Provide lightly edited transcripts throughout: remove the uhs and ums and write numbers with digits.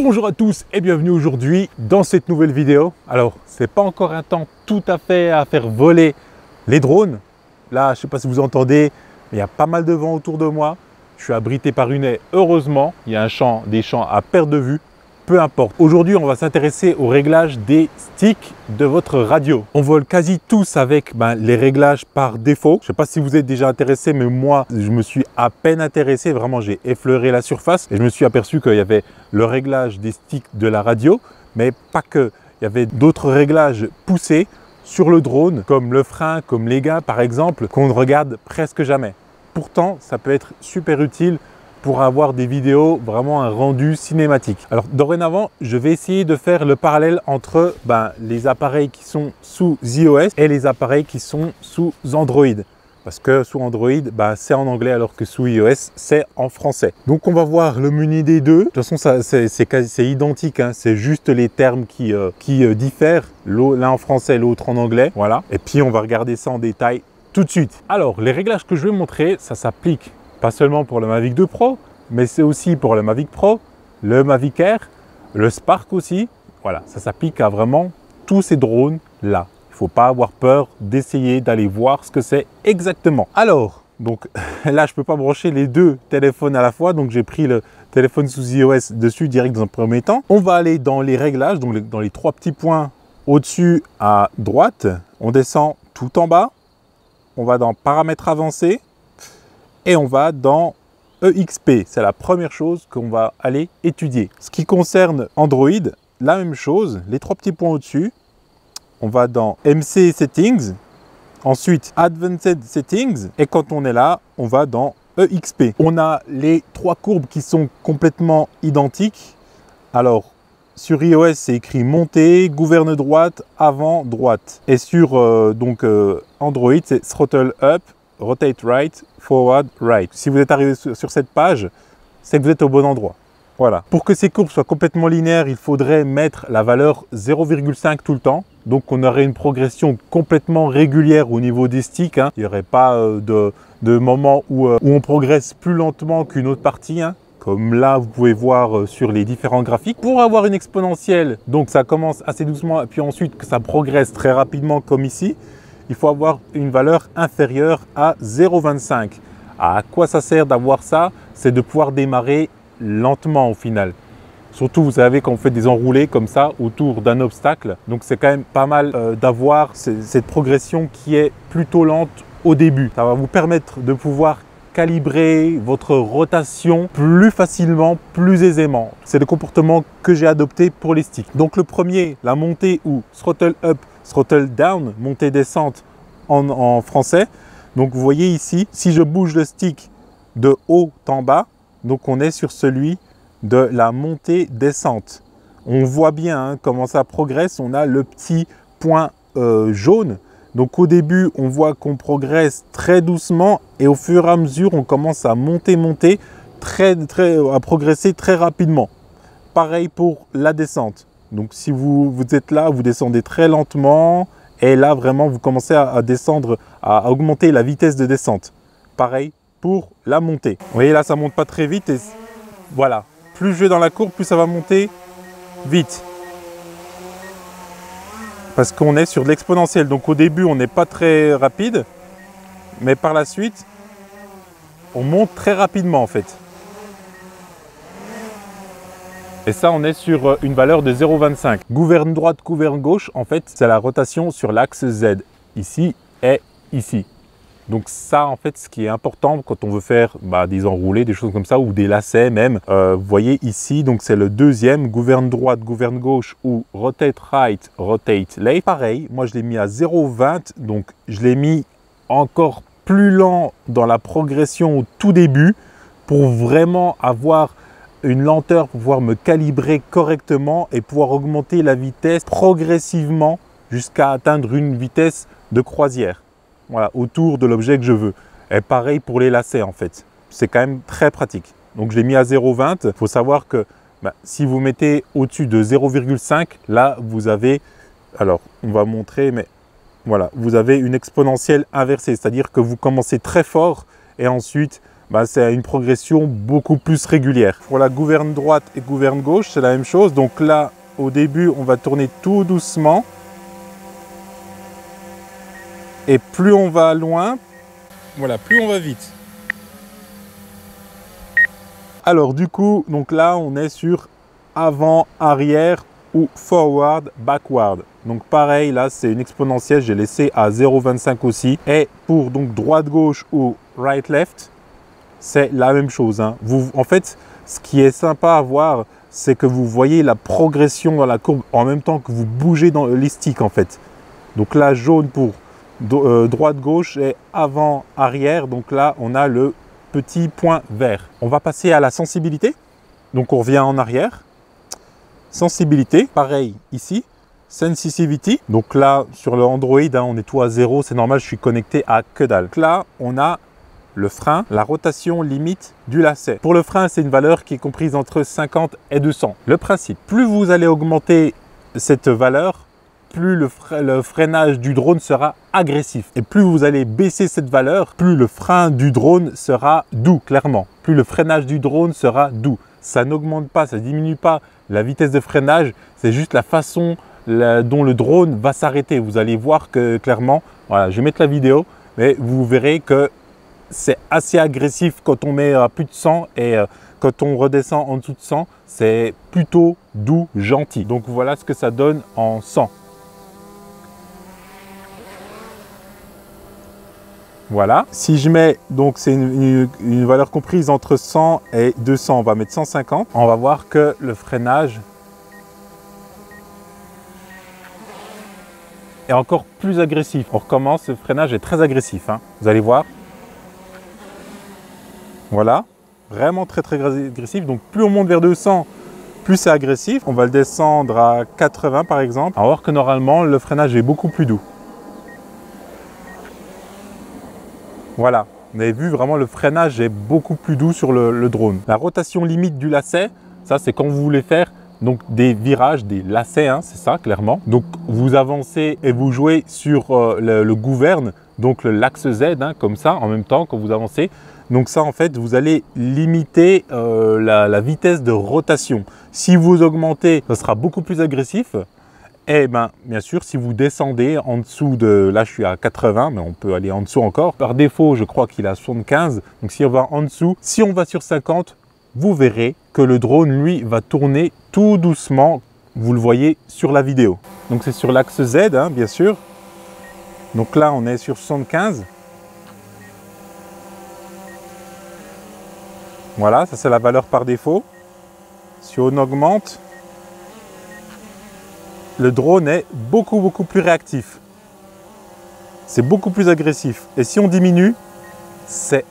Bonjour à tous et bienvenue aujourd'hui dans cette nouvelle vidéo. Alors, c'est pas encore un temps tout à fait à faire voler les drones. Là, je sais pas si vous entendez, mais il y a pas mal de vent autour de moi. Je suis abrité par une haie, heureusement. Il y a des champs à perte de vue. Peu importe. Aujourd'hui, on va s'intéresser au réglage des sticks de votre radio. On vole quasi tous avec les réglages par défaut. Je ne sais pas si vous êtes déjà intéressé, mais moi, je me suis à peine intéressé. Vraiment, j'ai effleuré la surface et je me suis aperçu qu'il y avait le réglage des sticks de la radio, mais pas que. Il y avait d'autres réglages poussés sur le drone, comme le frein, comme les gains, par exemple, qu'on ne regarde presque jamais. Pourtant, ça peut être super utile pour avoir des vidéos, vraiment un rendu cinématique. Alors dorénavant, je vais essayer de faire le parallèle entre les appareils qui sont sous iOS et les appareils qui sont sous Android. Parce que sous Android, c'est en anglais alors que sous iOS, c'est en français. Donc on va voir le menu des deux. De toute façon, c'est identique, hein. C'est juste les termes qui diffèrent. L'un en français, l'autre en anglais. Voilà. Et puis on va regarder ça en détail tout de suite. Alors, les réglages que je vais montrer, ça s'applique pas seulement pour le Mavic 2 Pro, mais c'est aussi pour le Mavic Pro, le Mavic Air, le Spark aussi. Voilà, ça s'applique à vraiment tous ces drones-là. Il ne faut pas avoir peur d'essayer d'aller voir ce que c'est exactement. Alors, donc là, je ne peux pas brancher les deux téléphones à la fois, donc j'ai pris le téléphone sous iOS dessus direct dans un premier temps. On va aller dans les réglages, donc dans les trois petits points au-dessus à droite. On descend tout en bas, on va dans paramètres avancés, et on va dans EXP. C'est la première chose qu'on va aller étudier. Ce qui concerne Android, la même chose, les trois petits points au-dessus. On va dans MC Settings, ensuite Advanced Settings, et quand on est là, on va dans EXP. On a les trois courbes qui sont complètement identiques. Alors, sur iOS, c'est écrit montée, gouverne droite, avant, droite. Et sur Android, c'est throttle up, rotate right, forward right. Si vous êtes arrivé sur cette page, c'est que vous êtes au bon endroit. Voilà. Pour que ces courbes soient complètement linéaires, il faudrait mettre la valeur 0,5 tout le temps. Donc on aurait une progression complètement régulière au niveau des sticks, hein. Il n'y aurait pas de moment où on progresse plus lentement qu'une autre partie, hein. Comme là, vous pouvez voir sur les différents graphiques. Pour avoir une exponentielle, donc ça commence assez doucement, et puis ensuite que ça progresse très rapidement comme ici, il faut avoir une valeur inférieure à 0,25. À quoi ça sert d'avoir ça? C'est de pouvoir démarrer lentement au final. Surtout, vous savez, quand on fait des enroulés comme ça autour d'un obstacle. Donc, c'est quand même pas mal d'avoir cette progression qui est plutôt lente au début. Ça va vous permettre de pouvoir calibrer votre rotation plus facilement, plus aisément. C'est le comportement que j'ai adopté pour les sticks. Donc, le premier, la montée ou throttle up, throttle down, montée-descente en français. Donc, vous voyez ici, si je bouge le stick de haut en bas, donc on est sur celui de la montée-descente. On voit bien comment ça progresse. On a le petit point jaune. Donc, au début, on voit qu'on progresse très doucement et au fur et à mesure, on commence à monter, à progresser très rapidement. Pareil pour la descente. Donc, si vous êtes là, vous descendez très lentement et là, vraiment, vous commencez à descendre, à augmenter la vitesse de descente. Pareil pour la montée. Vous voyez, là, ça ne monte pas très vite et voilà. Plus je vais dans la courbe, plus ça va monter vite. Parce qu'on est sur de l'exponentielle. Donc, au début, on n'est pas très rapide, mais par la suite, on monte très rapidement, en fait. Et ça, on est sur une valeur de 0,25. Gouverne droite, gouverne gauche, en fait, c'est la rotation sur l'axe Z. Ici et ici. Donc ça, en fait, ce qui est important quand on veut faire des enroulés, des choses comme ça, ou des lacets même. Vous voyez ici, donc c'est le deuxième, gouverne droite, gouverne gauche, ou rotate right, rotate left. Pareil, moi je l'ai mis à 0,20, donc je l'ai mis encore plus lent dans la progression au tout début, pour vraiment avoir une lenteur pour pouvoir me calibrer correctement et pouvoir augmenter la vitesse progressivement jusqu'à atteindre une vitesse de croisière. Voilà, autour de l'objet que je veux. Et pareil pour les lacets en fait. C'est quand même très pratique. Donc je l'ai mis à 0,20. Il faut savoir que si vous mettez au-dessus de 0,5, là vous avez, alors on va montrer, mais voilà, vous avez une exponentielle inversée. C'est-à-dire que vous commencez très fort et ensuite bah, c'est une progression beaucoup plus régulière. Pour la gouverne droite et gouverne gauche, c'est la même chose. Donc là, au début, on va tourner tout doucement. Et plus on va loin, voilà, plus on va vite. Alors du coup, donc là, on est sur avant, arrière ou forward, backward. Donc pareil, là, c'est une exponentielle. J'ai laissé à 0,25 aussi. Et pour donc droite, gauche ou right, left, c'est la même chose. Hein. En fait, ce qui est sympa à voir, c'est que vous voyez la progression dans la courbe en même temps que vous bougez dans les sticks en fait. Donc là, jaune pour droite-gauche et avant-arrière. Donc là, on a le petit point vert. On va passer à la sensibilité. Donc on revient en arrière. Sensibilité, pareil ici. Sensitivity. Donc là, sur le Android, hein, on est tout à 0. C'est normal, je suis connecté à que dalle. Donc là, on a le frein, la rotation limite du lacet. Pour le frein, c'est une valeur qui est comprise entre 50 et 200. Le principe, plus vous allez augmenter cette valeur, plus le freinage du drone sera agressif. Et plus vous allez baisser cette valeur, plus le frein du drone sera doux, clairement. Plus le freinage du drone sera doux. Ça n'augmente pas, ça ne diminue pas la vitesse de freinage, c'est juste la façon dont le drone va s'arrêter. Vous allez voir que clairement, voilà, je vais mettre la vidéo, mais vous verrez que c'est assez agressif quand on met à plus de 100 et quand on redescend en dessous de 100, c'est plutôt doux, gentil. Donc voilà ce que ça donne en 100. Voilà. Si je mets, donc c'est une valeur comprise entre 100 et 200, on va mettre 150. On va voir que le freinage est encore plus agressif. On recommence, le freinage est très agressif. Hein. Vous allez voir. Voilà, vraiment très agressif. Donc plus on monte vers 200, plus c'est agressif. On va le descendre à 80 par exemple. On va voir que normalement le freinage est beaucoup plus doux. Voilà, vous avez vu vraiment le freinage est beaucoup plus doux sur le drone. La rotation limite du lacet, ça c'est quand vous voulez faire donc des virages, des lacets, hein, c'est ça clairement. Donc vous avancez et vous jouez sur le gouverne, donc l'axe Z, hein, comme ça en même temps quand vous avancez. Donc ça, en fait, vous allez limiter la vitesse de rotation. Si vous augmentez, ça sera beaucoup plus agressif. Et bien sûr, si vous descendez en dessous de... Là, je suis à 80, mais on peut aller en dessous encore. Par défaut, je crois qu'il est à 75. Donc si on va en dessous, si on va sur 50, vous verrez que le drone, lui, va tourner tout doucement. Vous le voyez sur la vidéo. Donc c'est sur l'axe Z, hein, bien sûr. Donc là, on est sur 75. Voilà, ça c'est la valeur par défaut. Si on augmente, le drone est beaucoup plus réactif. C'est beaucoup plus agressif. Et si on diminue, c'est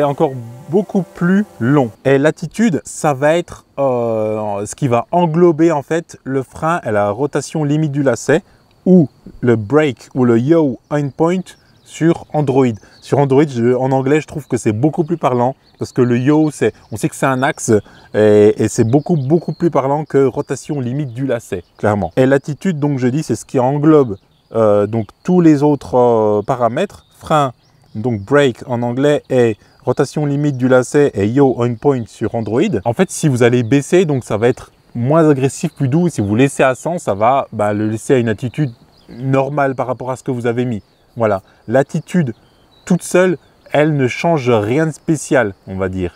encore beaucoup plus long. Et l'attitude, ça va être ce qui va englober en fait le frein et la rotation limite du lacet ou le brake ou le yaw endpoint sur Android. Sur Android, en anglais, je trouve que c'est beaucoup plus parlant parce que le yaw, on sait que c'est un axe et c'est beaucoup plus parlant que rotation limite du lacet, clairement. Et l'attitude, donc je dis, c'est ce qui englobe donc tous les autres paramètres. Frein, donc brake en anglais et rotation limite du lacet et yaw endpoint sur Android. En fait, si vous allez baisser, donc ça va être moins agressif, plus doux. Si vous laissez à 100, ça va le laisser à une attitude normale par rapport à ce que vous avez mis. Voilà, l'attitude toute seule, elle ne change rien de spécial, on va dire.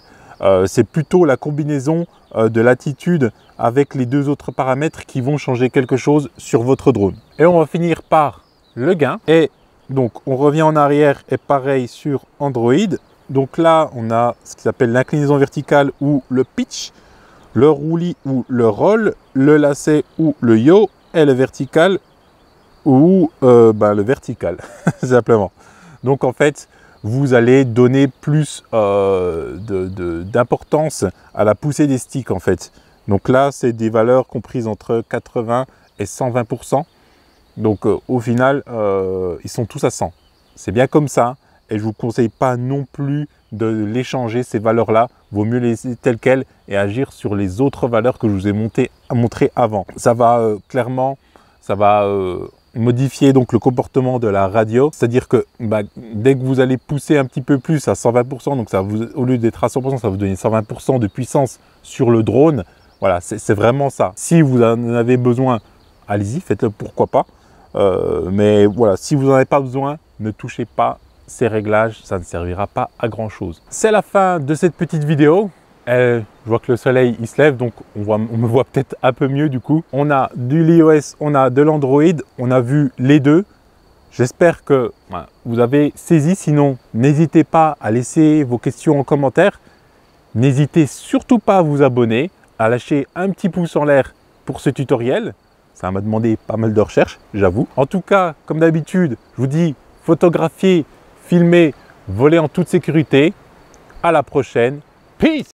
C'est plutôt la combinaison de l'attitude avec les deux autres paramètres qui vont changer quelque chose sur votre drone. Et on va finir par le gain. Et donc, on revient en arrière et pareil sur Android. Donc là, on a ce qui s'appelle l'inclinaison verticale ou le pitch, le roulis ou le roll, le lacet ou le yaw et le vertical ou le vertical, simplement. Donc en fait, vous allez donner plus d'importance à la poussée des sticks en fait. Donc là, c'est des valeurs comprises entre 80 et 120%. Donc au final, ils sont tous à 100. C'est bien comme ça. Et je ne vous conseille pas non plus de l'échanger, ces valeurs-là. Vaut mieux les laisser telles quelles et agir sur les autres valeurs que je vous ai montrées avant. Ça va clairement, ça va modifier donc le comportement de la radio. C'est-à-dire que dès que vous allez pousser un petit peu plus à 120%, donc au lieu d'être à 100%, ça va vous donner 120% de puissance sur le drone. Voilà, c'est vraiment ça. Si vous en avez besoin, allez-y, faites-le, pourquoi pas. Mais voilà, si vous n'en avez pas besoin, ne touchez pas ces réglages, ça ne servira pas à grand chose. C'est la fin de cette petite vidéo. Je vois que le soleil il se lève, donc on me voit peut-être un peu mieux du coup. On a du iOS, on a de l'Android, on a vu les deux. J'espère que vous avez saisi, sinon n'hésitez pas à laisser vos questions en commentaire. N'hésitez surtout pas à vous abonner, à lâcher un petit pouce en l'air pour ce tutoriel. Ça m'a demandé pas mal de recherches, j'avoue. En tout cas, comme d'habitude, je vous dis photographier, filmer, voler en toute sécurité. À la prochaine. Peace!